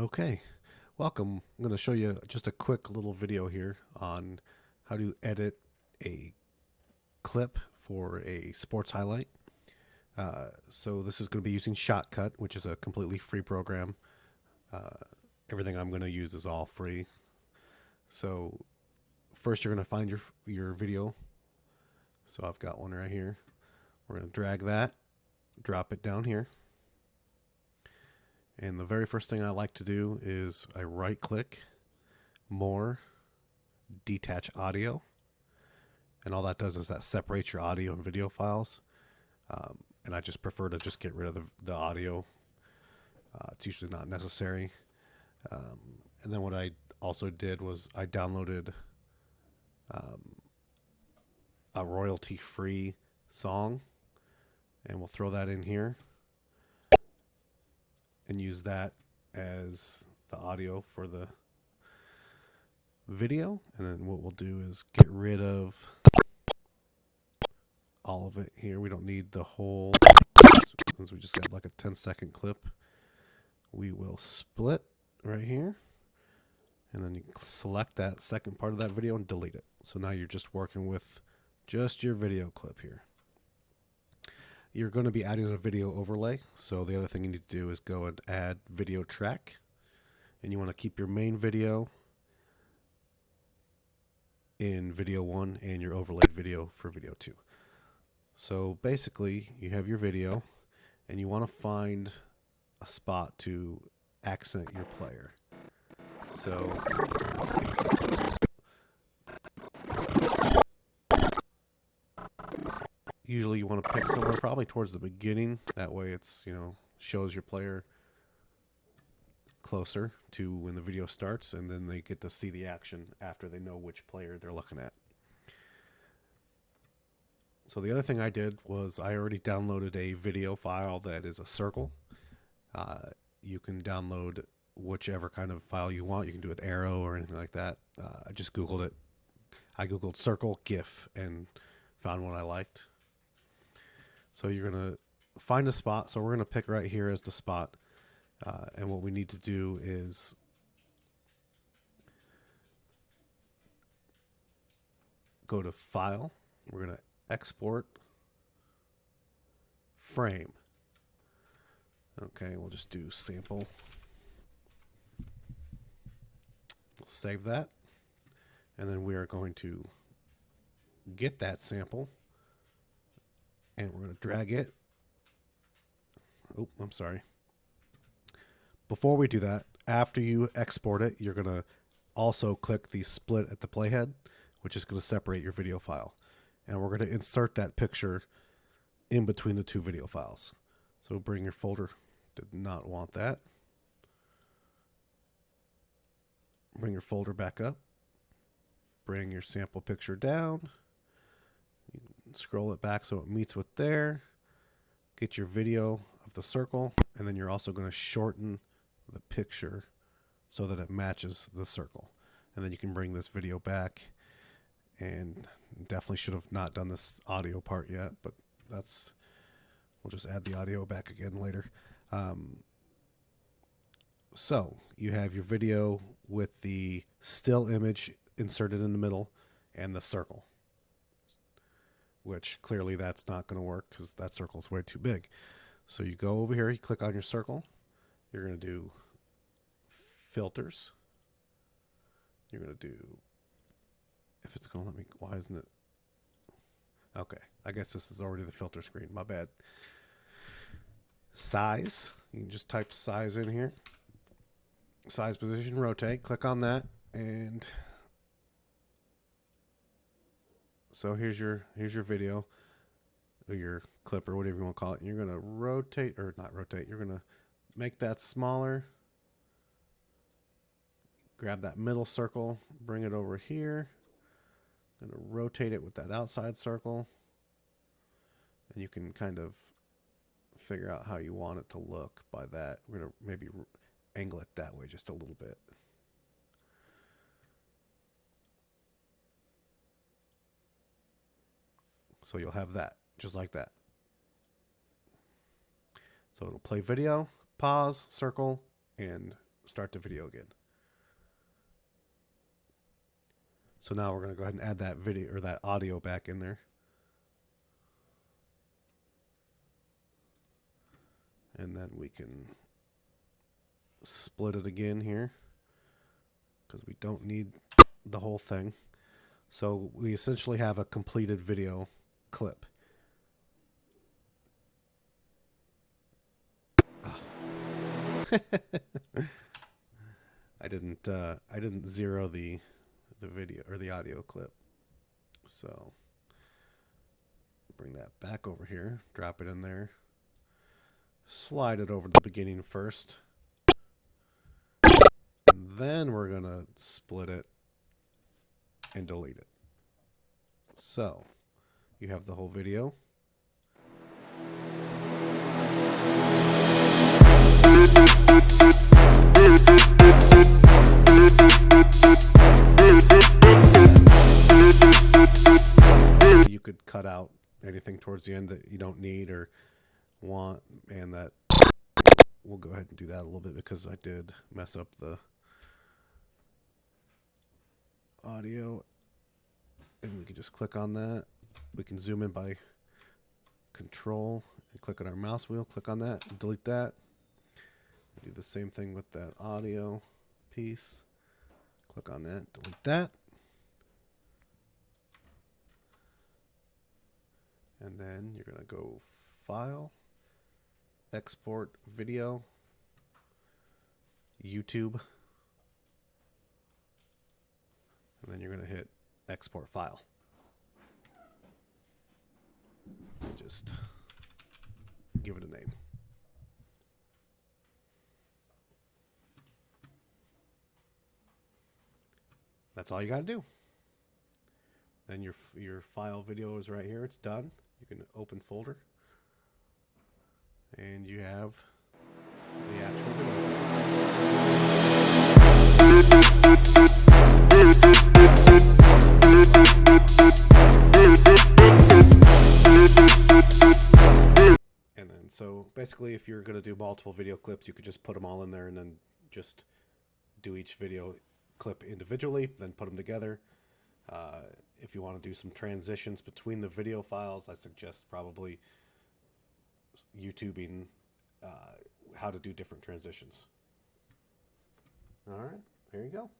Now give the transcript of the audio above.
Okay, welcome. I'm going to show you just a quick little video here on how to edit a clip for a sports highlight. So this is going to be using Shotcut, which is a completely free program. Uh, Everything I'm going to use is all free. So first you're going to find your video. So I've got one right here. We're going to drag that, drop it down here. And the very first thing I like to do is I right click, more, detach audio. And all that does is that separates your audio and video files. And I just prefer to just get rid of the audio. It's usually not necessary. And then what I also did was I downloaded a royalty-free song, and we'll throw that in here and use that as the audio for the video. And then what we'll do is get rid of all of it here. We don't need the whole, since we just got like a 10-second clip. We will split right here, and then you select that second part of that video and delete it. So now you're just working with just your video clip here. You're going to be adding a video overlay. So the other thing you need to do is go and add video track, and you want to keep your main video in video 1 and your overlaid video for video 2. So basically you have your video and you want to find a spot to accent your player. So usually you want to pick somewhere probably towards the beginning. That way it's, shows your player closer to when the video starts, and then they get to see the action after they know which player they're looking at. So the other thing I did was I already downloaded a video file that is a circle. You can download whichever kind of file you want. You can do an arrow or anything like that. I just Googled it. I Googled circle GIF and found one I liked. So you're going to find a spot. So we're going to pick right here as the spot. And what we need to do is go to File. We're going to export frame. Okay, we'll just do sample. We'll save that. And then we are going to get that sample, and we're going to drag it. Oh, I'm sorry. Before we do that, after you export it, you're going to also click the split at the playhead, which is going to separate your video file. And we're going to insert that picture in between the two video files. So bring your folder. Did not want that. Bring your folder back up. Bring your sample picture down. You can scroll it back so it meets with there. Get your video of the circle, and then you're also going to shorten the picture so that it matches the circle. And then you can bring this video back, and definitely should have not done this audio part yet, but we'll just add the audio back again later. So you have your video with the still image inserted in the middle and the circle, which clearly that's not going to work because that circle is way too big. So you go over here, you click on your circle. You're going to do filters. You're going to do, if it's going to let me, why isn't it? Okay, I guess this is already the filter screen. My bad. Size. You can just type size in here. Size, position, rotate. Click on that, and so here's your video, or your clip, or whatever you want to call it. And you're going to rotate, or not rotate. You're going to make that smaller. Grab that middle circle, bring it over here. I'm going to rotate it with that outside circle, and you can kind of figure out how you want it to look by that. We're going to maybe angle it that way just a little bit. So you'll have that, just like that. So it'll play video, pause, circle, and start the video again. So now we're going to go ahead and add that video or that audio back in there. And then we can split it again here because we don't need the whole thing. So we essentially have a completed video clip. Oh. I didn't zero the video or the audio clip. So bring that back over here, drop it in there. Slide it over to the beginning first. And then we're going to split it and delete it. So you have the whole video. You could cut out anything towards the end that you don't need or want, and that we'll go ahead and do that a little bit because I did mess up the audio. And we can just click on that. We can zoom in by control and click on our mouse wheel, click on that, and delete that. Do the same thing with that audio piece. Click on that, delete that. And then you're going to go File, Export Video, YouTube. And then you're going to hit Export File. And just give it a name. That's all you got to do. Then your file video is right here. It's done. You can open folder. And you have the actual video. And then, so basically, if you're going to do multiple video clips, you could just put them all in there and then just do each video clip individually, then put them together. If you want to do some transitions between the video files, I suggest probably YouTubing how to do different transitions. All right, there you go.